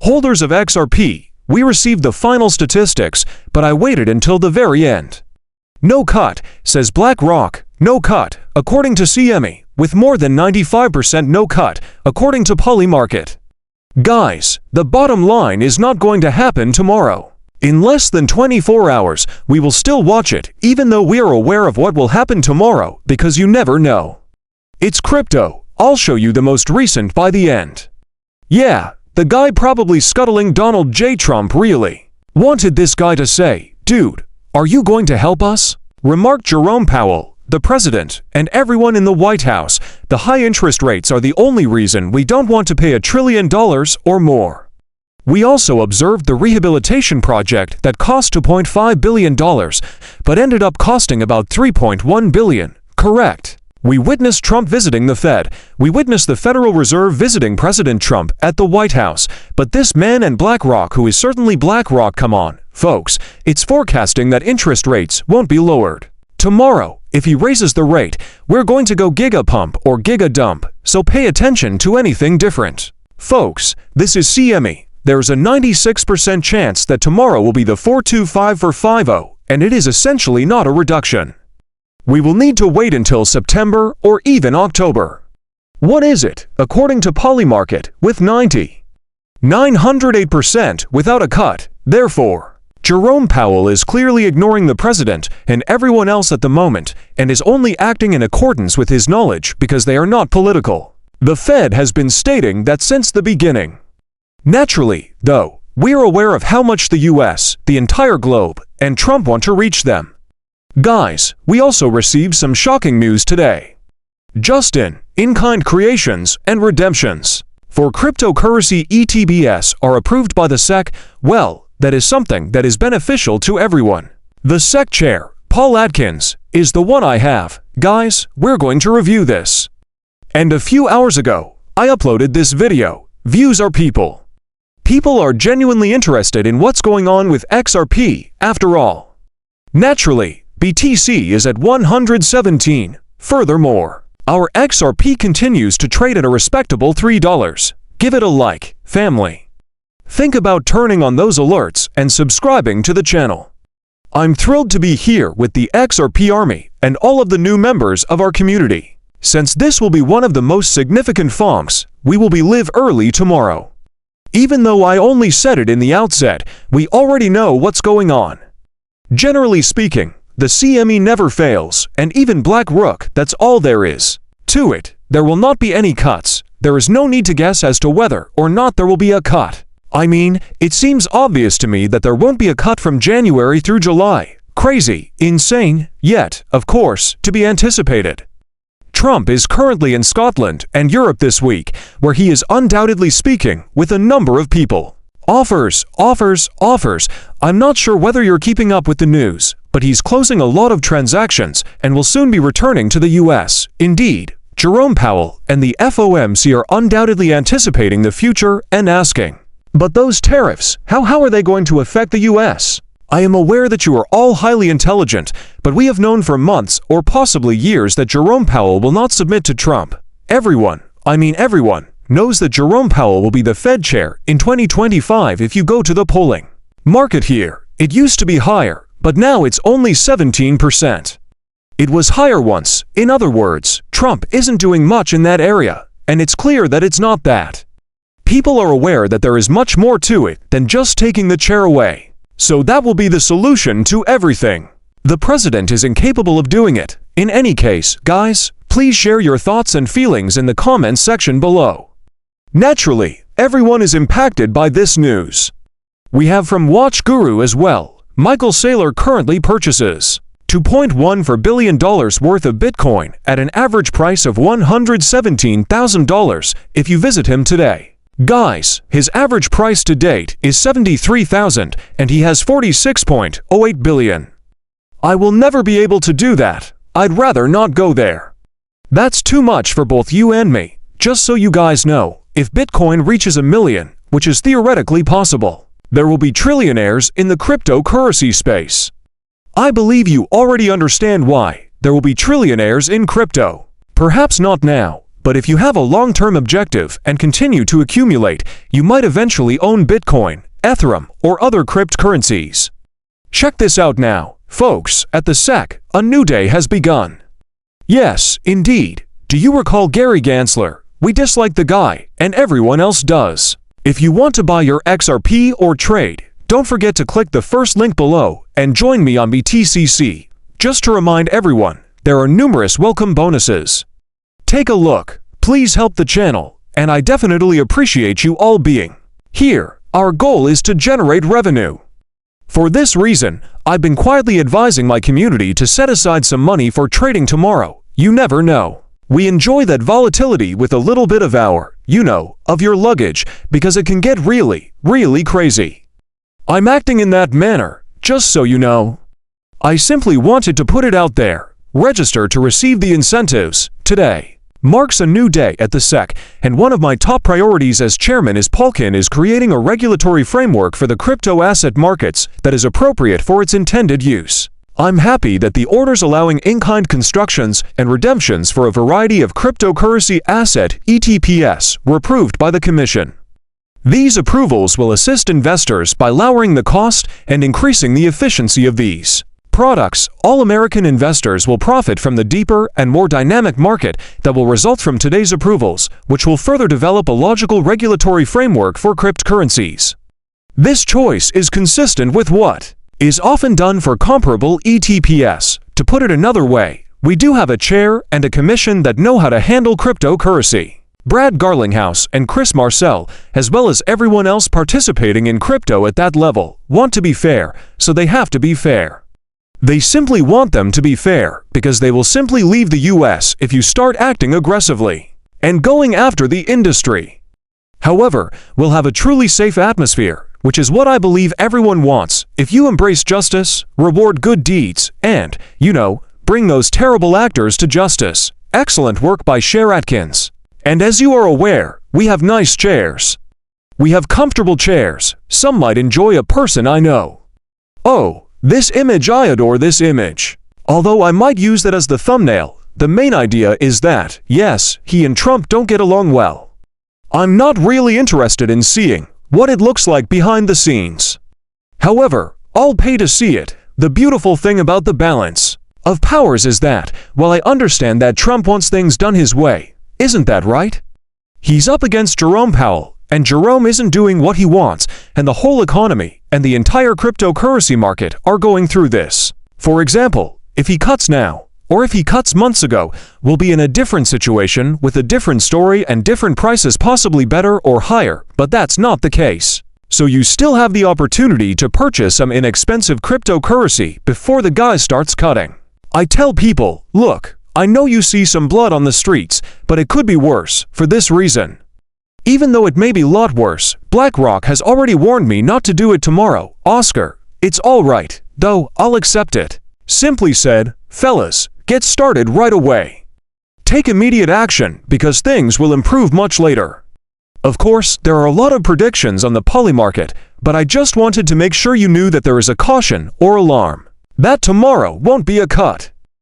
Holders of XRP, we received the final statistics, but I waited until the very end. No cut, says Blackrock, no cut, according to CME, with more than 95% no cut, according to Polymarket. Guys, the bottom line is not going to happen tomorrow. In less than 24 hours, we will still watch it, even though we are aware of what will happen tomorrow, because you never know. It's crypto. I'll show you the most recent by the end. Yeah, the guy probably scuttling Donald J. Trump really wanted this guy to say, "Dude, are you going to help us?" Remarked Jerome Powell, the president, and everyone in the White House. The high interest rates are the only reason we don't want to pay $1 trillion or more. We also observed the rehabilitation project that cost $2.5 billion, but ended up costing about $3.1 billion, correct? We witnessed Trump visiting the Fed. We witnessed the Federal Reserve visiting President Trump at the White House. But this man and BlackRock, who is certainly BlackRock, come on, folks, it's forecasting that interest rates won't be lowered. Tomorrow, if he raises the rate, we're going to go giga-pump or giga-dump, so pay attention to anything different. Folks, this is CME. There's a 96% chance that tomorrow will be the 425-450, and it is essentially not a reduction. We will need to wait until September or even October. What is it, according to Polymarket, with 908% without a cut? Therefore, Jerome Powell is clearly ignoring the president and everyone else at the moment and is only acting in accordance with his knowledge because they are not political. The Fed has been stating that since the beginning. Naturally, though, we are aware of how much the US, the entire globe, and Trump want to reach them. Guys, we also received some shocking news today. Just in-kind creations and redemptions for cryptocurrency ETBs are approved by the SEC. Well, that is something that is beneficial to everyone. The SEC chair, Paul Atkins, is the one I have. Guys, we're going to review this. And a few hours ago, I uploaded this video. Views are people. People are genuinely interested in what's going on with XRP, after all. Naturally, BTC is at 117. Furthermore, our XRP continues to trade at a respectable $3. Give it a like, family. Think about turning on those alerts and subscribing to the channel. I'm thrilled to be here with the XRP Army and all of the new members of our community. Since this will be one of the most significant FOMCs, we will be live early tomorrow. Even though I only said it in the outset, we already know what's going on. Generally speaking, the CME never fails, and even Blackrock, that's all there is to it. There will not be any cuts. There is no need to guess as to whether or not there will be a cut. I mean, it seems obvious to me that there won't be a cut from January through July. Crazy, insane, yet, of course, to be anticipated. Trump is currently in Scotland and Europe this week, where he is undoubtedly speaking with a number of people. Offers. I'm not sure whether you're keeping up with the news, but he's closing a lot of transactions and will soon be returning to the US. Indeed, Jerome Powell and the FOMC are undoubtedly anticipating the future and asking, but those tariffs, how are they going to affect the US? I am aware that you are all highly intelligent, but we have known for months or possibly years that Jerome Powell will not submit to Trump. Everyone knows that Jerome Powell will be the Fed chair in 2025 if you go to the polling market here. It used to be higher, but now it's only 17%. It was higher once. In other words, Trump isn't doing much in that area, and it's clear that it's not that. People are aware that there is much more to it than just taking the chair away. So that will be the solution to everything. The president is incapable of doing it. In any case, guys, please share your thoughts and feelings in the comments section below. Naturally, everyone is impacted by this news. We have from Watch Guru as well. Michael Saylor currently purchases $2.14 billion worth of Bitcoin at an average price of $117,000 if you visit him today. Guys, his average price to date is $73,000 and he has 46.08 billion. I will never be able to do that. I'd rather not go there. That's too much for both you and me. Just so you guys know, if Bitcoin reaches 1 million, which is theoretically possible, there will be trillionaires in the cryptocurrency space. I believe you already understand why there will be trillionaires in crypto. Perhaps not now, But if you have a long-term objective and continue to accumulate, you might eventually own Bitcoin, Ethereum, or other cryptocurrencies. Check this out now, folks, at the SEC, a new day has begun. Yes, indeed. Do you recall Gary Gensler? We dislike the guy, and everyone else does. If you want to buy your XRP or trade, don't forget to click the first link below and join me on BTCC. Just to remind everyone, there are numerous welcome bonuses. Take a look, please help the channel, and I definitely appreciate you all being here. Our goal is to generate revenue. For this reason, I've been quietly advising my community to set aside some money for trading tomorrow. You never know. We enjoy that volatility with a little bit of of your luggage, because it can get really, really crazy. I'm acting in that manner, just so you know. I simply wanted to put it out there. Register to receive the incentives. Today marks a new day at the SEC, and one of my top priorities as chairman is creating a regulatory framework for the crypto asset markets that is appropriate for its intended use. I'm happy that the orders allowing in-kind constructions and redemptions for a variety of cryptocurrency asset ETPs were approved by the Commission. These approvals will assist investors by lowering the cost and increasing the efficiency of these products. All American investors will profit from the deeper and more dynamic market that will result from today's approvals, which will further develop a logical regulatory framework for cryptocurrencies. This choice is consistent with what is often done for comparable ETPs. To put it another way, we do have a chair and a commission that know how to handle cryptocurrency. Brad Garlinghouse and Chris Marcel, as well as everyone else participating in crypto at that level, want to be fair, so they have to be fair. They simply want them to be fair because they will simply leave the US if you start acting aggressively and going after the industry. However, we'll have a truly safe atmosphere, which is what I believe everyone wants, if you embrace justice, reward good deeds, and, bring those terrible actors to justice. Excellent work by Cher Atkins. And as you are aware, we have nice chairs. We have comfortable chairs. Some might enjoy a person I know. Oh, this image, I adore this image. Although I might use that as the thumbnail, the main idea is that, yes, he and Trump don't get along well. I'm not really interested in seeing what it looks like behind the scenes. However, I'll pay to see it. The beautiful thing about the balance of powers is that, while I understand that Trump wants things done his way, isn't that right? He's up against Jerome Powell, and Jerome isn't doing what he wants, and the whole economy and the entire cryptocurrency market are going through this. For example, if he cuts now, or if he cuts months ago, we'll be in a different situation with a different story and different prices, possibly better or higher, but that's not the case. So you still have the opportunity to purchase some inexpensive cryptocurrency before the guy starts cutting. I tell people, look, I know you see some blood on the streets, but it could be worse for this reason. Even though it may be a lot worse, Blackrock has already warned me not to do it tomorrow. Oscar, it's all right, though I'll accept it. Simply said, fellas, get started right away. Take immediate action because things will improve much later. Of course, there are a lot of predictions on the poly market, but I just wanted to make sure you knew that there is a caution or alarm that tomorrow won't be a cut.